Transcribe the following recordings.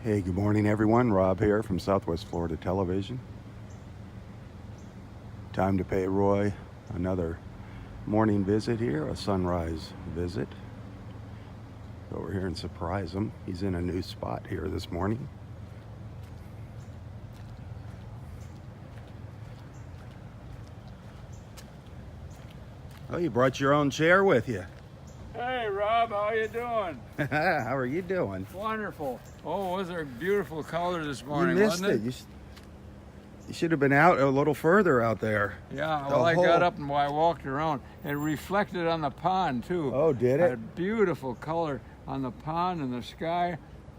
Hey, good morning, everyone. Robb here from Southwest Florida Television. Time to pay Roy another morning visit here, a sunrise visit. Go over here and surprise him. He's in a new spot here this morning. Oh, you brought your own chair with you. Hey, Rob, how you doing? How are you doing? Wonderful. Oh, was there a beautiful color this morning, You missed wasn't it. You should have been out a little further out there. Yeah, The well, I whole- got up and I walked around. It reflected on the pond, too. Oh, did A it? beautiful color on the pond and the sky.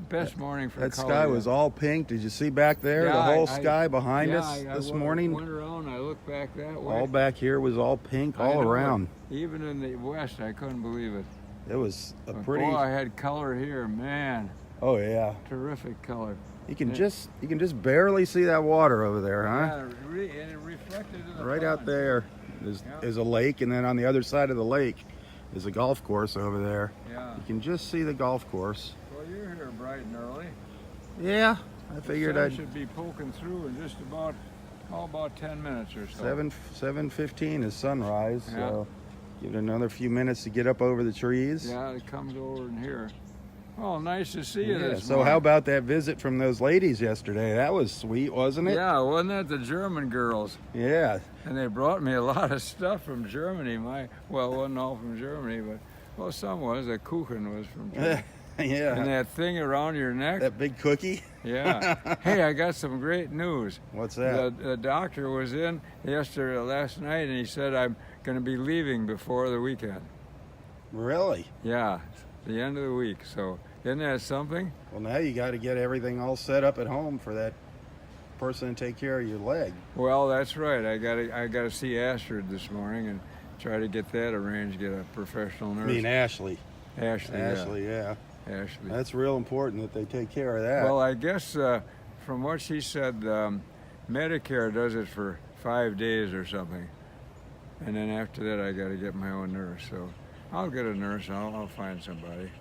Best morning for That color. sky yet. was all pink. Did you see back there Yeah, the whole I- sky behind yeah, us I this went- morning? went around, I looked back that way. All back here was all pink I all know it. around. Even in the west, I couldn't believe it. It was a But pretty. boy, I had color here, man. Oh yeah. Terrific color. You can Yeah. just barely see that water over there, huh? Yeah, and it reflected in the Right out pond. there Yeah. is a lake, and then on the other side of the lake is a golf course over there. Yeah. You can just see the golf course. Well, you're here bright and early. Yeah, I figured The sun I'd should be poking through in just about 10 minutes or so. 7:15 is sunrise, Yeah. so give it another few minutes to get up over the trees. Yeah, it comes over in here. Well, nice to see you Yeah, this so morning. how about that visit from those ladies yesterday? That was sweet, wasn't it? Yeah, wasn't that the German girls? Yeah. And they brought me a lot of stuff from Germany. Well, it wasn't all from Germany, but well, some was. The Kuchen was from Germany. And Yeah. that thing around your neck. That big cookie? Yeah. Hey, I got some great news. What's that? The doctor was in last night, and he said I'm going to be leaving before the weekend. Really? Yeah, the end of the week. So isn't that something? Well, now you got to get everything all set up at home for that person to take care of your leg. Well, that's right. I got to see Astrid this morning and try to get that arranged. Get a professional nurse. I mean, Ashley. Ashley. Ashley, yeah. Ashley. That's real important that they take care of that. Well, I guess from what she said, Medicare does it for 5 days or something, and then after that, I got to get my own nurse. So I'll get a nurse. I'll find somebody.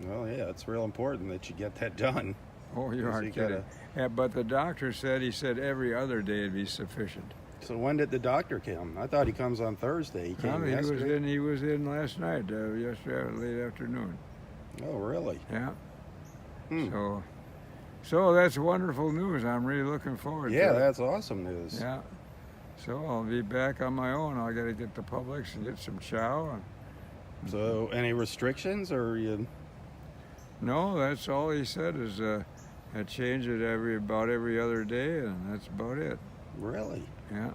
Well, yeah, it's real important that you get that done. Oh, you Yes, aren't you kidding. gotta- Yeah, but the doctor said every other day would be sufficient. So when did the doctor come? I thought he comes on Thursday. He came yesterday. He was in last night, yesterday late afternoon. Oh, really? Yeah. Hmm. So that's wonderful news. I'm really looking forward Yeah, to it. that's awesome news. Yeah. So I'll be back on my own. I got to get to Publix and get some chow. So any restrictions or you? No, that's all he said is I change it about every other day, and that's about it. Really? Yeah.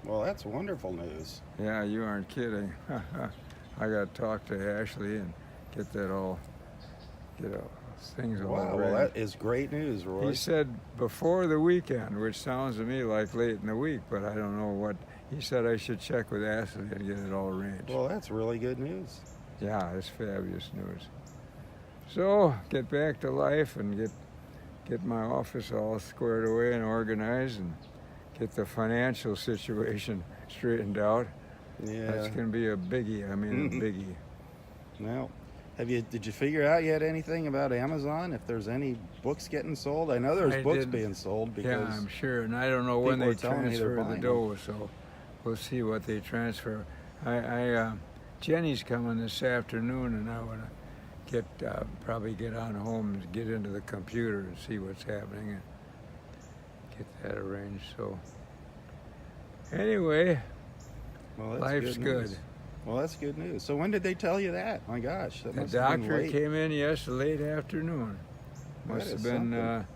Well, that's wonderful news. Yeah, you aren't kidding. I got to talk to Ashley and get that all, things all Wow, well, arranged. that is great news, Roy. He said before the weekend, which sounds to me like late in the week, but I don't know what. He said I should check with Ashley and get it all arranged. Well, that's really good news. Yeah, it's fabulous news. So get back to life and get my office all squared away and organized and get the financial situation straightened out. Yeah. That's going to be a biggie. I mean, a biggie. Now, did you figure out yet anything about Amazon? If there's any books getting sold? I know there's I books didn't. being sold because Yeah, I'm sure, and I don't know when people they are telling me they're transfer the buying dough, so we'll see what they transfer. Jenny's coming this afternoon, and I want to probably get on home and get into the computer and see what's happening and get that arranged. So anyway, well, that's life's good. news. Well, that's good news. So when did they tell you that? My gosh, that The must have been doctor late. came in late afternoon. That Must is have been something.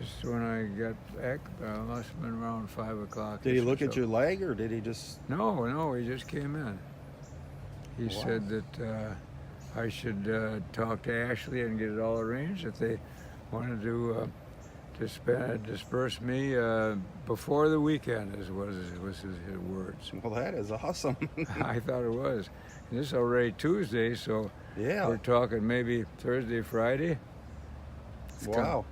just when I got back. Must have been around 5 o'clock. Did he look at your leg, or did he just? No, he just came in. He Wow. said that I should talk to Ashley and get it all arranged. If they wanted to disperse me before the weekend, was his words. Well, that is awesome. I thought it was. And this is already Tuesday, so Yeah. we're talking maybe Thursday, Friday. Wow.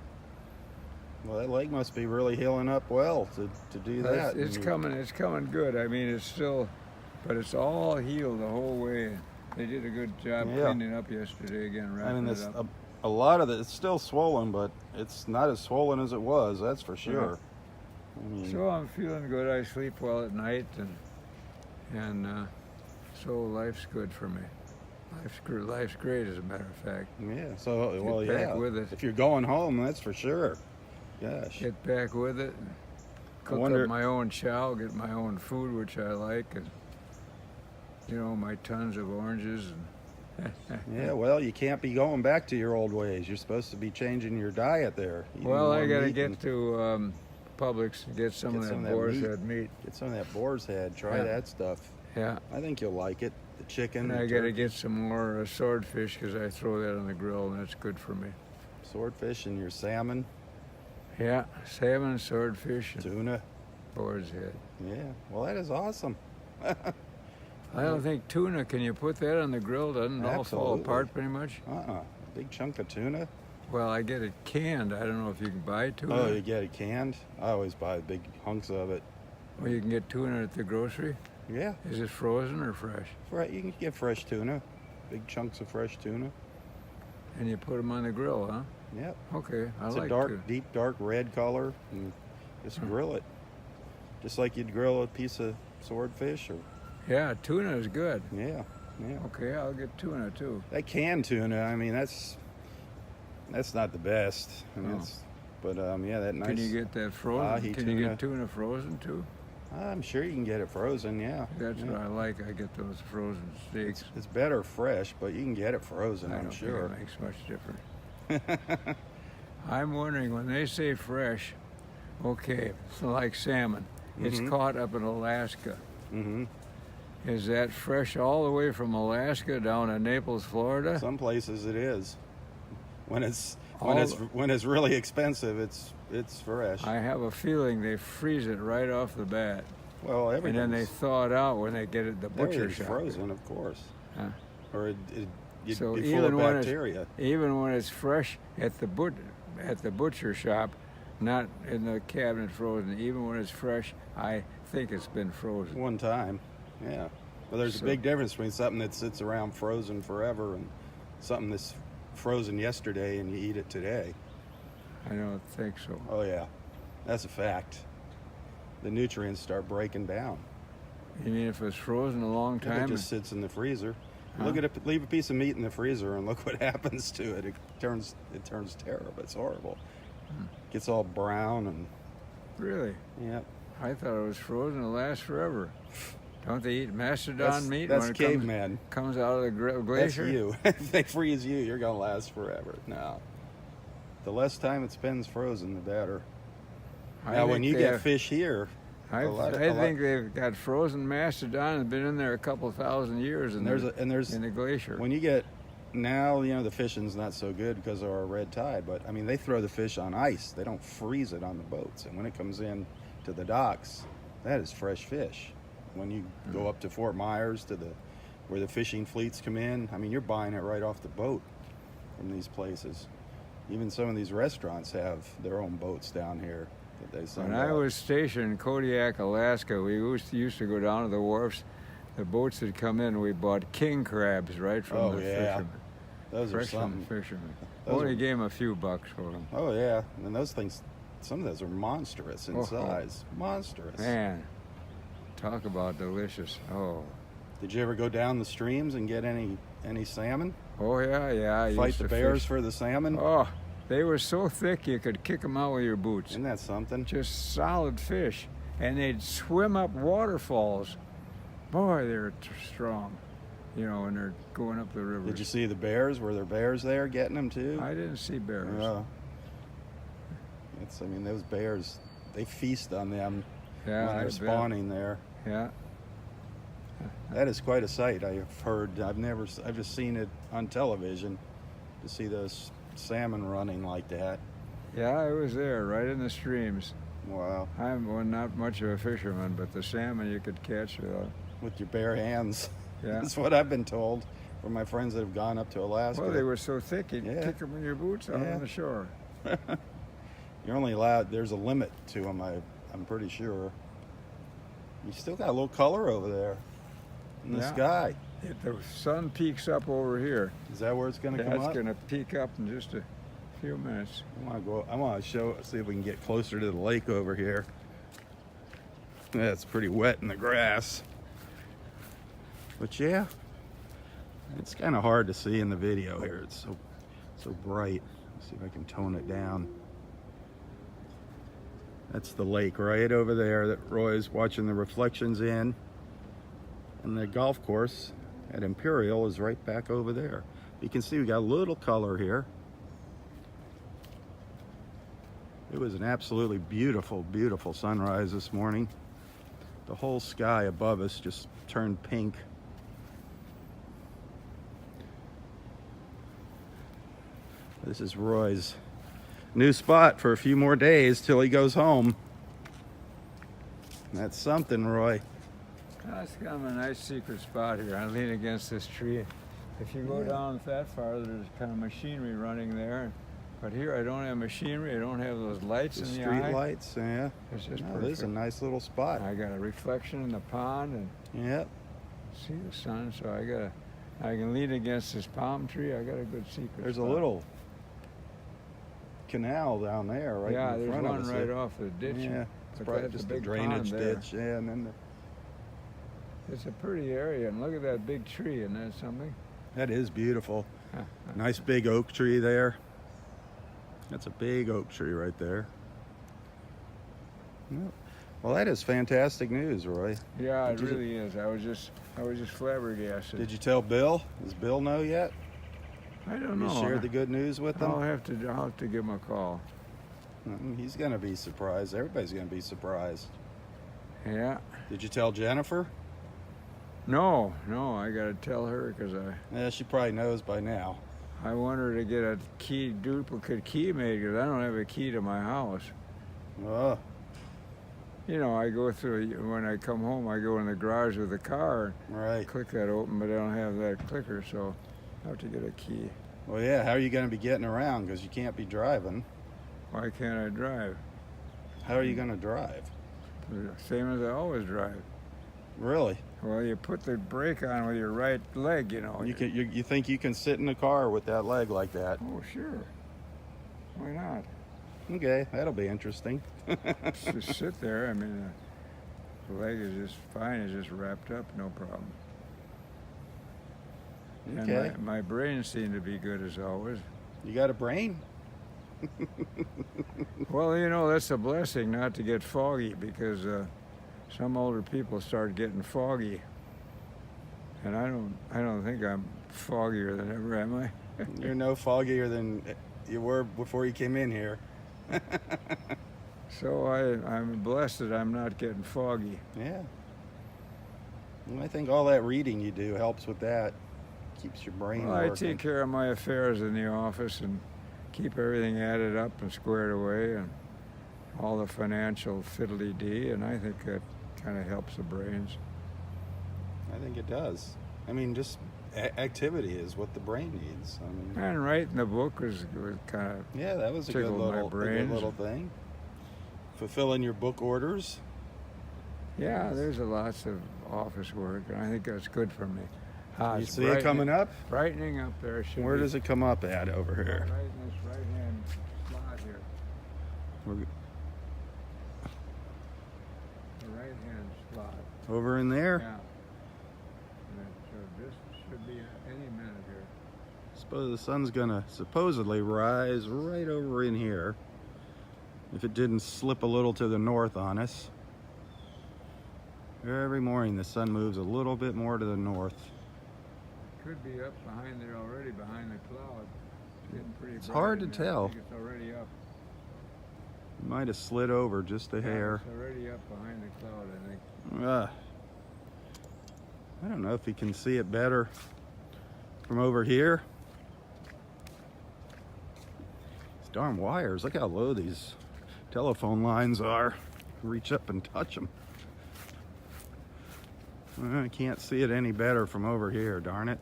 Well, that leg must be really healing up well to do that. It's coming good. I mean, it's still, but it's all healed the whole way. They did a good job Yeah. cleaning up yesterday again, I wrapping mean, it this up. a a lot of it's still swollen, but it's not as swollen as it was. That's for sure. I mean, So I'm feeling good. I sleep well at night, and so life's good for me. Life's great, as a matter of fact. yeah. So Get well, back yeah. with it. If you're going home, that's for sure. Gosh. Get back with it. Cook up my own chow, get my own food, which I like, and my tons of oranges. Yeah, well, you can't be going back to your old ways. You're supposed to be changing your diet there. Well, I got to get to Publix and get some of that boar's head meat. Get some of that boar's head. Try that stuff. Yeah. I think you'll like it. The chicken. And I got to get some more swordfish because I throw that on the grill, and that's good for me. Swordfish and your salmon. Yeah, salmon, swordfish, and Tuna. boar's head. Yeah, well, that is awesome. I don't think tuna, can you put that on the grill? Doesn't it all fall apart pretty much? A big chunk of tuna. Well, I get it canned. I don't know if you can buy tuna. Oh, you get it canned? I always buy big hunks of it. Well, you can get tuna at the grocery? Yeah. Is it frozen or fresh? You can get fresh tuna. Big chunks of fresh tuna. And you put them on the grill, huh? Yep. Okay, I It's like a deep dark red color, and just grill it. Just like you'd grill a piece of swordfish or... Yeah, tuna is good. Yeah. Okay, I'll get tuna too. That canned tuna, I mean, that's not the best. I mean, that nice... Can you get that frozen? Can you get tuna frozen too? I'm sure you can get it frozen, yeah. That's what I like. I get those frozen steaks. It's better fresh, but you can get it frozen, I'm sure. I don't think it makes much difference. I'm wondering, when they say fresh, okay, so like salmon, it's caught up in Alaska. Mm-hmm. Is that fresh all the way from Alaska down to Naples, Florida? Some places it is. When it's really expensive, it's fresh. I have a feeling they freeze it right off the bat. Well, and then they thaw it out when they get it at the butcher shop. Frozen, of course. Huh? Or you'd So be full of bacteria. Even when it's fresh at the butcher shop, not in the cabinet frozen, even when it's fresh, I think it's been frozen. One time, yeah. Well, there's a big difference between something that sits around frozen forever and something that's frozen yesterday and you eat it today. I don't think so. Oh yeah, that's a fact. The nutrients start breaking down. You mean if it's frozen a long time? It just sits in the freezer. Huh? Look at it. Leave a piece of meat in the freezer and look what happens to it. It turns terrible. It's horrible. Gets all brown and. Really? Yep. I thought it was frozen to last forever. Don't they eat mastodon meat that's when it caveman. comes out of the glacier? That's you. If they freeze you, you're gonna last forever. No. The less time it spends frozen, the better. Now, when you get fish here, I think they've got frozen mastodon and been in there a couple thousand years, and there's in the glacier. When you get now, the fishing's not so good because of our red tide. But I mean, they throw the fish on ice. They don't freeze it on the boats. And when it comes in to the docks, that is fresh fish. When you go up to Fort Myers where the fishing fleets come in, I mean, you're buying it right off the boat from these places. Even some of these restaurants have their own boats down here that they send When out. I was stationed in Kodiak, Alaska, we used to go down to the wharfs. The boats that come in, we bought king crabs right from the fishermen. Those are something. Fishermen. Only gave them a few bucks for them. Oh yeah, and those things, some of those are monstrous in size. Monstrous. Man, talk about delicious. Oh. Did you ever go down the streams and get any salmon? Oh yeah. I Fight used the to bears fish. for the salmon? Oh, they were so thick you could kick them out with your boots. Isn't that something? Just solid fish, and they'd swim up waterfalls. Boy, they're strong, when they're going up the river. Did you see the bears? Were there bears there getting them too? I didn't see bears. Those bears, they feast on them when they're spawning there. Yeah. That is quite a sight. I've heard. I've just seen it on television to see those salmon running like that. Yeah, I was there, right in the streams. Wow. I'm not much of a fisherman, but the salmon you could catch. With your bare hands. Yeah. That's what I've been told from my friends that have gone up to Alaska. Well, they were so thick, you'd kick them in your boots out on the shore. You're only allowed, there's a limit to them, I'm pretty sure. You still got a little color over there in the sky. The sun peaks up over here. Is that where it's going to Yeah, come it's up? going to peak up in just a few minutes. I want to see if we can get closer to the lake over here. Yeah, it's pretty wet in the grass. But yeah, it's kind of hard to see in the video here. It's so bright. Let's see if I can tone it down. That's the lake right over there that Roy's watching the reflections in. And the golf course at Imperial is right back over there. You can see we got a little color here. It was an absolutely beautiful, beautiful sunrise this morning. The whole sky above us just turned pink. This is Roy's new spot for a few more days till he goes home. That's something, Roy. That's kind of a nice secret spot here. I lean against this tree. If you go down that far, there's kind of machinery running there. But here, I don't have machinery. I don't have those lights in the street eye. lights, yeah. It's just No, perfect. this is a nice little spot. I got a reflection in the pond and Yep. see the sun. So I can lean against this palm tree. I got a good secret. There's a spot. little canal down there, right Yeah, in there's front of one us. right off the ditch. Yeah, it's But probably that's just a big drainage pond there. ditch. Yeah, and then It's a pretty area, and look at that big tree. Isn't that something? that is beautiful. Nice big oak tree there. That's a big oak tree right there. Yep. Well, that is fantastic news, Roy. Yeah, it Did you- really is. I was just flabbergasted. Did you tell Bill? Does Bill know yet? I don't You know. shared the good news with him? I'll have to give him a call. He's going to be surprised. Everybody's going to be surprised. Yeah. Did you tell Jennifer? No, I got to tell her because Yeah, she probably knows by now. I want her to get a duplicate key made because I don't have a key to my house. Oh, You know, I go through, when I come home, I go in the garage with the car right. and click that open, but I don't have that clicker, so I have to get a key. Well, yeah, how are you going to be getting around? Because you can't be driving. Why can't I drive? How are you going to drive? Same as I always drive. Really? Well, you put the brake on with your right leg, you know. You think you can sit in the car with that leg like that? Oh, sure. Why not? Okay, that'll be interesting. Just sit there. I mean, the leg is just fine. It's just wrapped up, no problem. Okay. And my brain seemed to be good as always. You got a brain? Well, you know, that's a blessing not to get foggy because some older people start getting foggy. And I don't think I'm foggier than ever, am I? You're no foggier than you were before you came in here. So I'm blessed that I'm not getting foggy. Yeah. Well, I think all that reading you do helps with that. Keeps your brain Well, I working. take care of my affairs in the office and keep everything added up and squared away and all the financial fiddly-dee, and I think that kind of helps the brains. I think it does. I mean, just activity is what the brain needs. I mean, And writing the book was kind of yeah, that was a good tickled my little brains. thing. Fulfilling your book orders. Yeah, there's lots of office work, and I think that's good for me. You see it coming up? Brightening up there. Where does it come up at over here? Right in this right-hand slot here. We're The right-hand slot. over in there? Yeah. So this should be any minute here. Suppose the sun's gonna supposedly rise right over in here. If it didn't slip a little to the north on us. Every morning the sun moves a little bit more to the north. Could be up behind there already, behind the cloud. It's getting pretty It's bright hard in to there. I tell. think it's already up. Might have slid over just a hair. It's already up behind the cloud, I think. I don't know if you can see it better from over here. These darn wires, look how low these telephone lines are. Reach up and touch them. I can't see it any better from over here, darn it.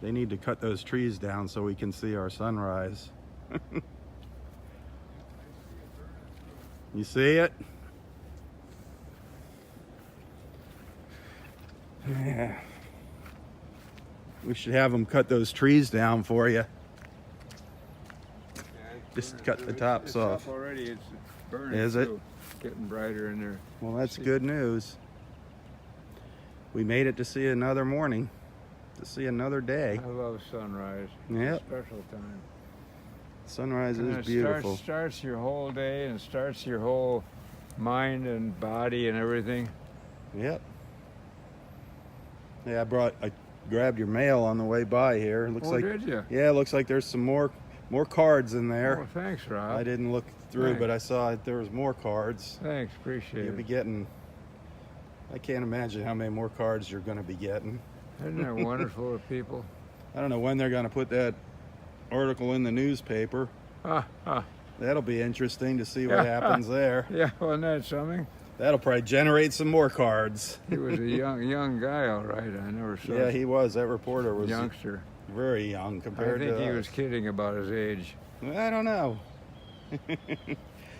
They need to cut those trees down so we can see our sunrise. You see it? Yeah. We should have them cut those trees down for you. Just cut the tops off. It's up already. It's burning. Is it? Too. Getting brighter in there. Well, that's good news. We made it to see another morning, to see another day. I love sunrise. Yep. It's a special time. Sunrise And is it beautiful. starts your whole day and starts your whole mind and body and everything. Yep. Yeah, I grabbed your mail on the way by here. It looks Oh, like, did you? yeah, it looks like there's some more cards in there. Oh, thanks, Rob. I didn't look through, Thanks. but I saw there was more cards. Thanks, appreciate You'll be it. getting. I can't imagine how many more cards you're going to be getting. Isn't that wonderful of people? I don't know when they're going to put that article in the newspaper. That'll be interesting to see what happens there. Yeah, wasn't that something? That'll probably generate some more cards. He was a young guy, all right. I never saw Yeah, he was. That reporter was youngster. very young I compared think to he us. was kidding about his age. I don't know.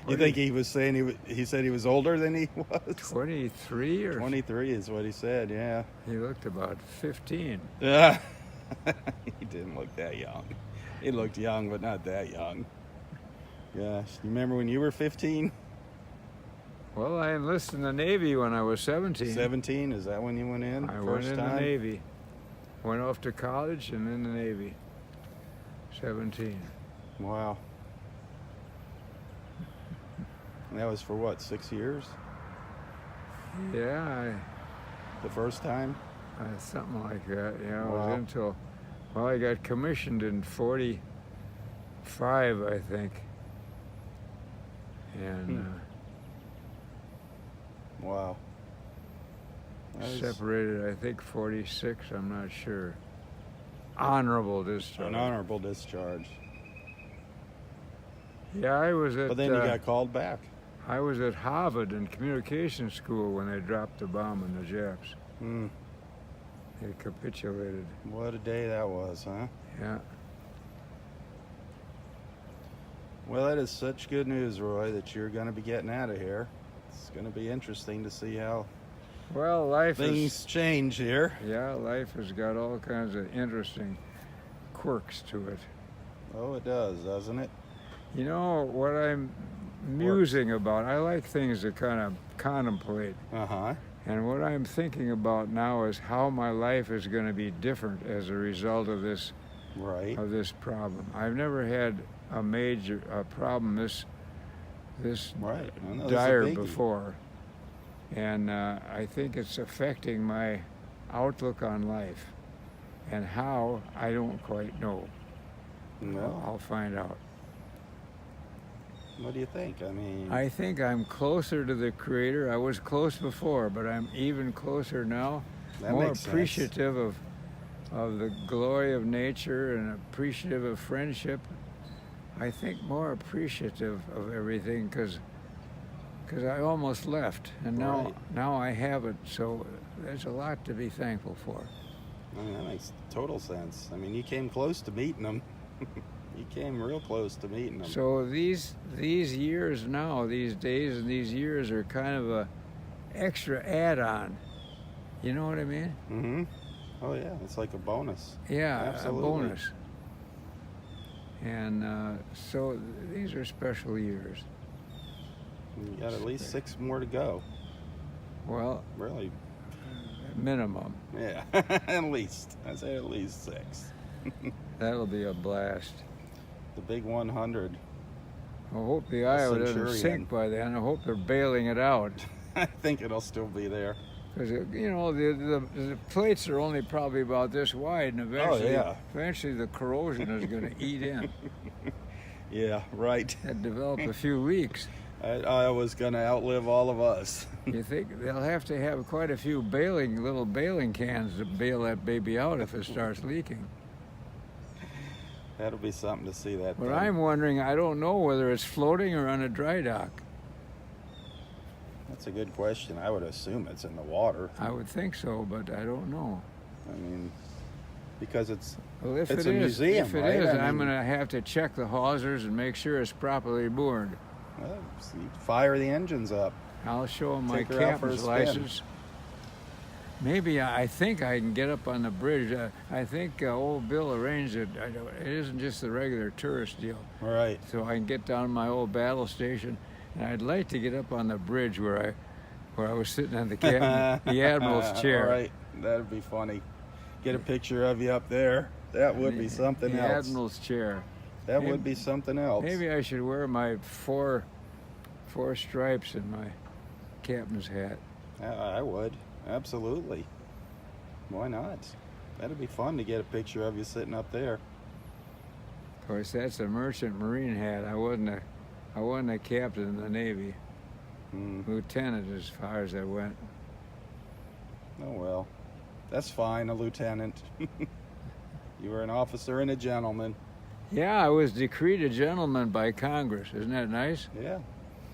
You think he was saying he said he was older than he was? 23 or 23 is what he said, yeah. he looked about 15. Yeah. He didn't look that young. He looked young, but not that young. Gosh, you remember when you were 15? Well, I enlisted in the Navy when I was 17. 17, is that when you went in? I first went in time? the Navy. Went off to college and in the Navy. 17. Wow. And that was for what, 6 years? Yeah, The first time? something like that. Yeah, I Wow. was until, well, I got commissioned in 45, I think. And Wow. That is separated, I think, 46, I'm not sure. Honorable discharge. an honorable discharge. Yeah, I was at But then you got called back. I was at Harvard in communication school when they dropped the bomb on the Japs. Mm, They capitulated. what a day that was, huh? Yeah. Well, that is such good news, Roy, that you're going to be getting out of here. It's going to be interesting to see how Well, life things change here. Yeah, life has got all kinds of interesting quirks to it. Oh, it does, doesn't it? You know what I'm musing about? I like things to kind of contemplate. Uh-huh. And what I'm thinking about now is how my life is going to be different as a result of this Right. problem. I've never had a major problem this Right. I know, it's a dire biggie. before, and I think it's affecting my outlook on life, and how I don't quite know. No. I'll find out. What do you think? I mean, I think I'm closer to the Creator. I was close before, but I'm even closer now. that More makes sense. appreciative of the glory of nature and appreciative of friendship. I think more appreciative of everything because I almost left, and Right. now I have it. So there's a lot to be thankful for. I mean, that makes total sense. I mean, you came close to meeting them. You came real close to meeting them. So these years now, these days and these years are kind of a extra add-on. You know what I mean? Mm-hmm. Oh, yeah. It's like a bonus. Yeah, Absolutely. a bonus. And so these are special years. You got at least 6 more to go. Well, Really. minimum. Yeah. At least. I say at least 6. That'll be a blast. The big 100. I hope the Iowa doesn't Centurion. sink by then. I hope they're bailing it out. I think it'll still be there. Because, you know, the plates are only probably about this wide, and eventually, yeah. eventually the corrosion is going to eat in. Yeah, right. That develop a few leaks. I was going to outlive all of us. You think they'll have to have quite a few little bailing cans to bail that baby out if it starts leaking. That'll be something to see that But thing. I'm wondering, I don't know whether it's floating or on a dry dock. That's a good question. I would assume it's in the water. I would think so, but I don't know. I mean, because it's Well, if It's it a is, museum, if it right? is, I I'm mean- going to have to check the hawsers and make sure it's properly moored. well, fire the engines up. I'll show them my Take her out for a captain's spin. license. Maybe I think I can get up on the bridge. I think old Bill arranged it. It isn't just the regular tourist deal. Right. So I can get down to my old battle station, and I'd like to get up on the bridge where I was sitting on the admiral's chair. All right, that'd be funny. Get a picture of you up there. That would be something the else. admiral's chair. That would be something else. Maybe I should wear my four stripes in my captain's hat. I would. Absolutely. Why not? That'd be fun to get a picture of you sitting up there. Of course, that's a merchant marine hat. I wasn't a captain in the Navy. Lieutenant as far as I went. Oh well. That's fine, a lieutenant. You were an officer and a gentleman. Yeah, I was decreed a gentleman by Congress. Isn't that nice? Yeah.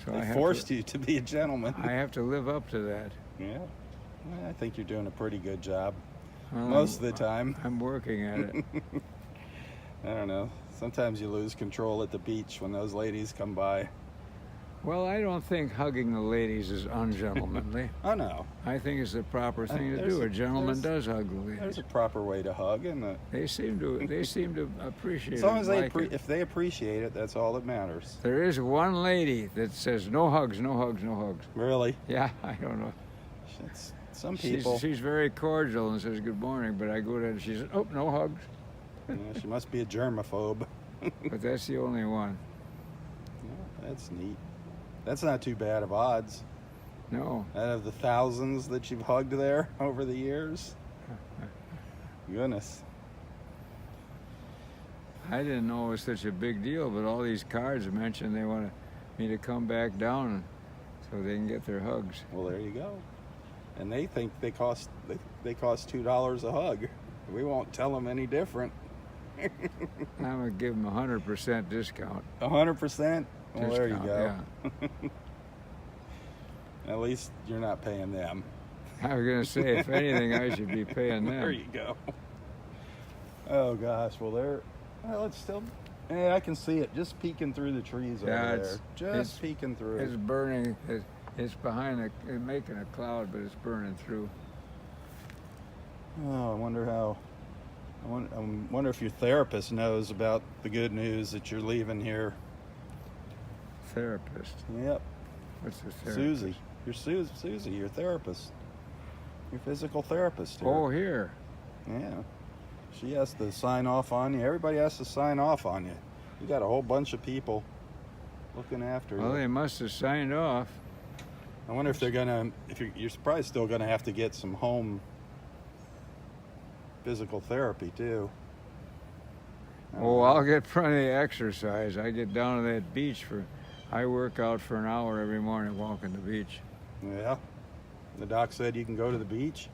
So They forced you to be a gentleman. I have to live up to that. Yeah. Well, I think you're doing a pretty good job. Well, Most of the time. I'm working at it. I don't know. Sometimes you lose control at the beach when those ladies come by. Well, I don't think hugging the ladies is ungentlemanly. Oh, no. I think it's the proper thing to do. A gentleman does hug the There's ladies. a proper way to hug, and They seem to appreciate as long as it. if they appreciate it, that's all that matters. There is one lady that says no hugs, no hugs, no hugs. Really? Yeah, I don't know. Some people. She's very cordial and says good morning, but I go to her and she says, oh, no hugs. Yeah, she must be a germaphobe. But that's the only one. Yeah, that's neat. That's not too bad of odds. No. Out of the thousands that you've hugged there over the years. Goodness. I didn't know it was such a big deal, but all these cards mentioned they want me to come back down so they can get their hugs. Well, there you go. And they think they cost $2 a hug. We won't tell them any different. I'm gonna give them 100% discount. 100%? Well, there you go. Yeah. At least you're not paying them. I was gonna say, if anything, I should be paying them. There you go. Oh gosh, well it's still. Yeah, I can see it just peeking through the trees over there. Just peeking through. It's burning. It's behind it's making a cloud, but it's burning through. Oh, I wonder if your therapist knows about the good news that you're leaving here. Therapist. Yep. What's the therapist? Susie. Susie, your therapist. Your physical therapist here. Oh, here. Yeah. She has to sign off on you. Everybody has to sign off on you. You got a whole bunch of people looking after you. Well, they must have signed off. I wonder if they're gonna. If you're probably still gonna have to get some home physical therapy too. Oh, I'll get plenty of exercise. I get down to that beach I work out for an hour every morning walking the beach. Yeah. The doc said you can go to the beach.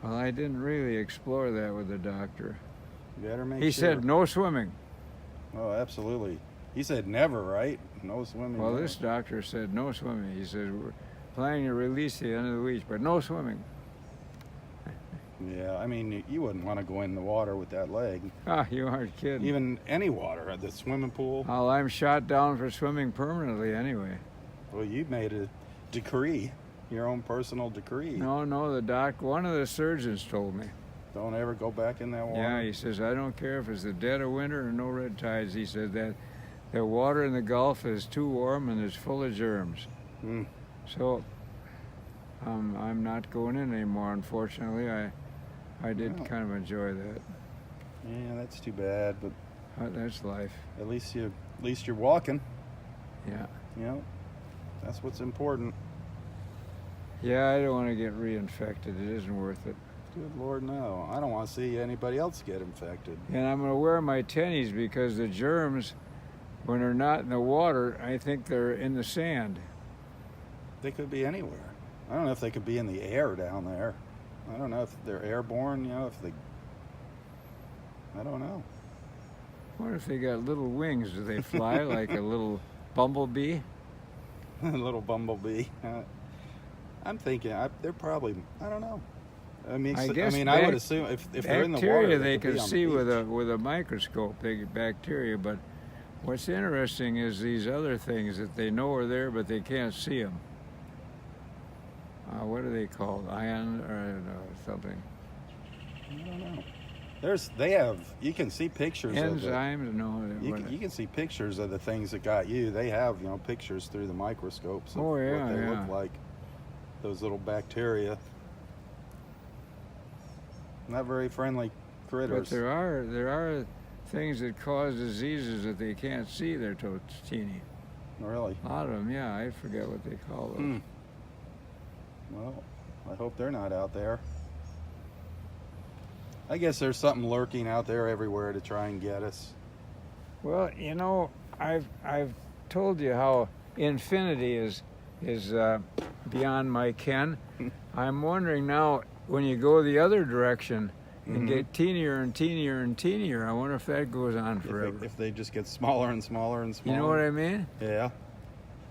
Well, I didn't really explore that with the doctor. You better make He sure. said no swimming. Oh, absolutely. He said never, right? No swimming. Well, never. this doctor said no swimming. He said we're planning to release at the end of the week, but no swimming. Yeah, I mean, you wouldn't want to go in the water with that leg. Ah, you aren't kidding. Even any water, at the swimming pool. Well, I'm shot down for swimming permanently anyway. Well, you made a decree, your own personal decree. No, one of the surgeons told me. Don't ever go back in that water. Yeah, he says, I don't care if it's the dead of winter or no red tides. He said that the water in the Gulf is too warm and it's full of germs. So I'm not going in anymore, unfortunately. I did kind of enjoy that. Yeah, that's too bad, but that's life. at least you're walking. Yeah. You know, that's what's important. Yeah, I don't want to get reinfected. It isn't worth it. Good Lord, no. I don't want to see anybody else get infected. And I'm going to wear my tennies because the germs, when they're not in the water, I think they're in the sand. They could be anywhere. I don't know if they could be in the air down there. I don't know if they're airborne, I don't know. What if they got little wings? Do they fly like a little bumblebee? A little bumblebee. I'm thinking they're probably, I don't know. I would assume if they're in the water, bacteria they can could be on see the with a microscope. They get bacteria, but what's interesting is these other things that they know are there, but they can't see them. what are they called? Ion or something? I don't know. You can see pictures of it. Enzymes? No. You can see pictures of the things that got you. They have, pictures through the microscopes of Oh, yeah, what they yeah. look like. Those little bacteria. Not very friendly critters. But there are things that cause diseases that they can't see. They're so teeny. Really? A lot of them, yeah. I forget what they call those. Hmm. Well, I hope they're not out there. I guess there's something lurking out there everywhere to try and get us. Well, I've told you how infinity is beyond my ken. I'm wondering now, when you go the other direction and get teenier and teenier and teenier, I wonder if that goes on forever. If they just get smaller and smaller and smaller. You know what I mean? Yeah.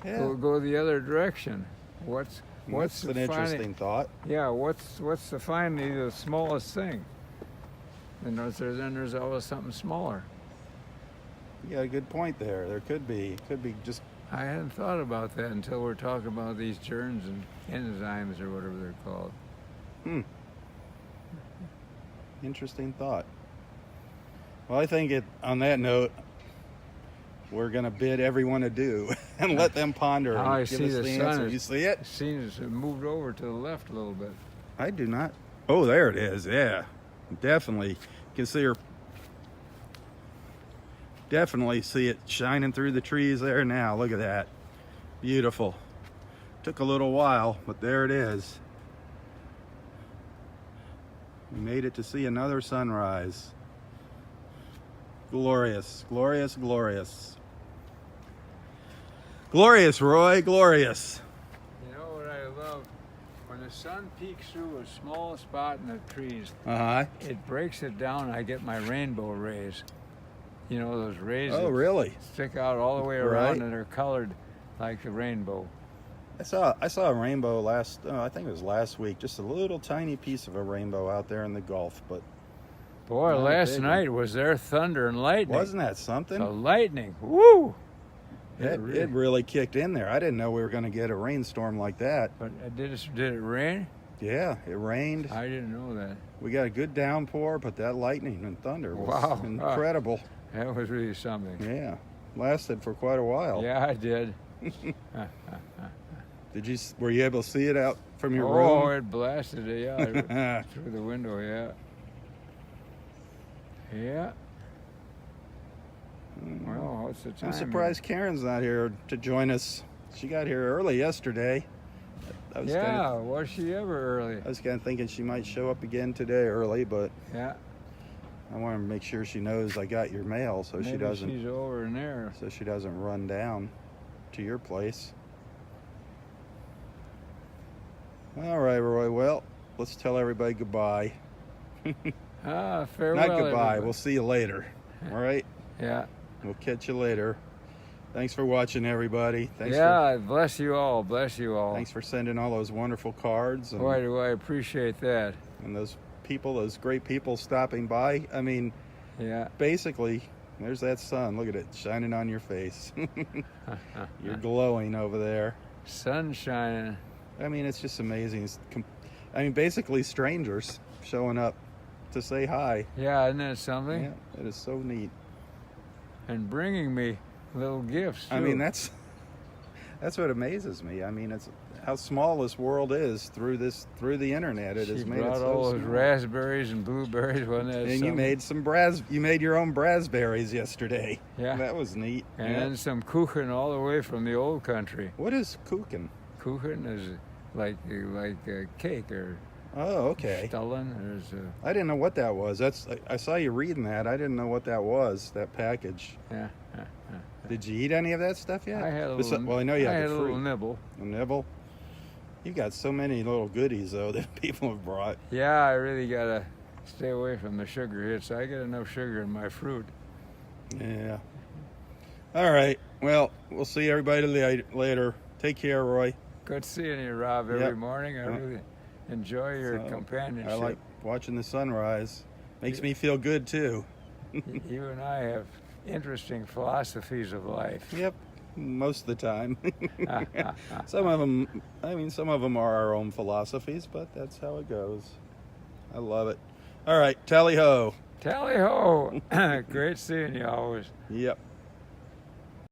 Yeah. Go the other direction. What's That's an interesting thought. Yeah. What's finally the smallest thing? And then there's always something smaller. Yeah, a good point there. There could be just. I hadn't thought about that until we're talking about these germs and enzymes or whatever they're called. Interesting thought. Well, I think on that note, we're going to bid everyone adieu and let them ponder Now I and give see us the the sun answer. is- You see it? It seems it moved over to the left a little bit. I do not. Oh, there it is. Yeah, definitely. You can see her. Definitely see it shining through the trees there now. Look at that. Beautiful. Took a little while, but there it is. We made it to see another sunrise. Glorious, glorious, glorious. Glorious, Roy, glorious. You know what I love? When the sun peeks through a small spot in the trees, Uh-huh. it breaks it down. I get my rainbow rays. You know those rays Oh, that really? stick out all the way around Right. and they're colored like the rainbow. I saw a rainbow I think it was last week, just a little tiny piece of a rainbow out there in the Gulf, but Boy, Not a last big night was there thunder and lightning. wasn't that something? The lightning, woo! It really kicked in there. I didn't know we were going to get a rainstorm like that. But did it rain? Yeah, it rained. I didn't know that. We got a good downpour, but that lightning and thunder was Wow. incredible. That was really something. Yeah, lasted for quite a while. Yeah, I did. Were you able to see it out from your Oh, room? it blasted it, yeah, through the window, yeah. Yeah. Well, what's the time? I'm surprised Karen's not here to join us. She got here early yesterday. Yeah, was she ever early? I was kind of thinking she might show up again today early, but Yeah. I want to make sure she knows I got your mail, so Maybe she doesn't. she's over in there. So she doesn't run down to your place. All right, Roy. Well, let's tell everybody goodbye. Farewell. Not goodbye. everybody. We'll see you later. All right. Yeah. We'll catch you later. Thanks for watching, everybody. Bless you all. Bless you all. Thanks for sending all those wonderful cards. And, Boy, do I appreciate that. and those great people stopping by. I mean, Yeah. basically, there's that sun. Look at it shining on your face. You're glowing over there. Sun shining. I mean, it's just amazing. Basically strangers showing up to say hi. Yeah, isn't that something? Yeah, it is so neat. And bringing me little gifts, too. I mean, that's what amazes me. I mean, it's how small this world is through the internet. It She has made it brought so all those small. raspberries and blueberries, wasn't that And something? you made your own raspberries yesterday. Yeah. That was neat. And Yeah. then some kuchen all the way from the old country. What is kuchen? Kuchen is like a cake or Oh, okay. stollen. There's I didn't know what that was. I saw you reading that. I didn't know what that was. That package. yeah. Did you eat any of that stuff yet? I had a little. Well, I know you I had had the a fruit. little nibble. A nibble. You got so many little goodies though that people have brought. Yeah, I really gotta stay away from the sugar hits. I get enough sugar in my fruit. Yeah. All right. Well, we'll see everybody later. Take care, Roy. Good seeing you, Rob, every Yep. morning. I really enjoy your So, companionship. I like watching the sunrise. Makes me feel good too. You and I have interesting philosophies of life. Yep. most of the time. Some of them, some of them are our own philosophies, but that's how it goes. I love it. All right, tally ho. Tally ho! Great seeing you always. Yep.